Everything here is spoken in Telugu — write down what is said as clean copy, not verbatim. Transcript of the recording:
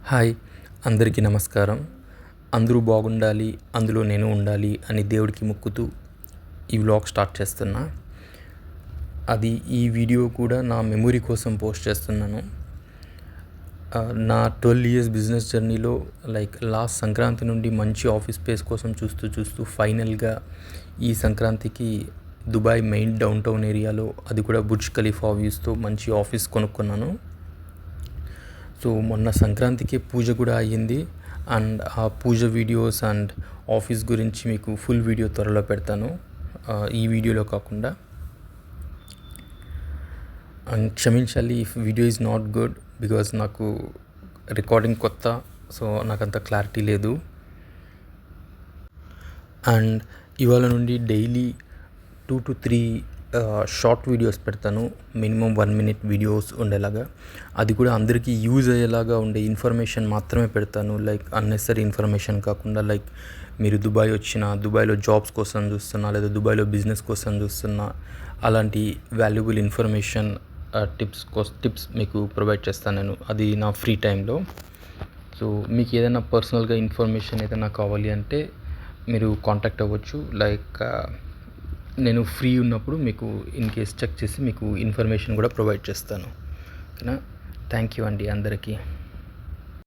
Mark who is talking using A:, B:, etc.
A: హాయ్, అందరికీ నమస్కారం. అందరూ బాగుండాలి, అందులో నేను ఉండాలి అని దేవుడికి మొక్కుతూ ఈ వ్లాగ్ స్టార్ట్ చేస్తున్నా. ఈ వీడియో కూడా నా మెమొరీ కోసం పోస్ట్ చేస్తున్నాను. నా 12 years బిజినెస్ జర్నీలో లాస్ట్ సంక్రాంతి నుండి మంచి ఆఫీస్ స్పేస్ కోసం చూస్తూ ఫైనల్గా ఈ సంక్రాంతికి దుబాయ్ మెయిన్ డౌన్ టౌన్ ఏరియాలో, అది కూడా బుర్జ్ ఖలీఫా వ్యూస్తో మంచి ఆఫీస్ కొనుక్కున్నాను. సో మొన్న సంక్రాంతికి పూజ కూడా అయ్యింది. అండ్ ఆ పూజ వీడియోస్ అండ్ ఆఫీస్ గురించి మీకు ఫుల్ వీడియో త్వరలో పెడతాను, ఈ వీడియోలో కాకుండా. అండ్ క్షమించాలి if video is not good, because నాకు రికార్డింగ్ కొత్త, సో నాకు అంత క్లారిటీ లేదు. అండ్ ఇవాళ నుండి డైలీ 2 to 3 షార్ట్ వీడియోస్ పెడతాను, మినిమం 1 minute వీడియోస్ ఉండేలాగా. అది కూడా అందరికీ యూజ్ అయ్యేలాగా ఉండే ఇన్ఫర్మేషన్ మాత్రమే పెడతాను. అన్నెసరీ ఇన్ఫర్మేషన్ కాకుండా, మీరు దుబాయ్ వచ్చినా, దుబాయ్లో జాబ్స్ కోసం చూస్తున్నా, లేదా దుబాయ్లో బిజినెస్ కోసం చూస్తున్నా, అలాంటి వాల్యుబుల్ ఇన్ఫర్మేషన్ టిప్స్ మీకు ప్రొవైడ్ చేస్తాను నేను, అది నా ఫ్రీ టైంలో. సో మీకు ఏదైనా పర్సనల్గా ఇన్ఫర్మేషన్ ఏదైనా కావాలి అంటే మీరు కాంటాక్ట్ అవ్వచ్చు. నేను ఫ్రీ ఉన్నప్పుడు మీకు ఇన్ కేస్ చెక్ చేసి మీకు ఇన్ఫర్మేషన్ కూడా ప్రొవైడ్ చేస్తాను. ఓకేనా? థ్యాంక్ యూ అండి అందరికీ.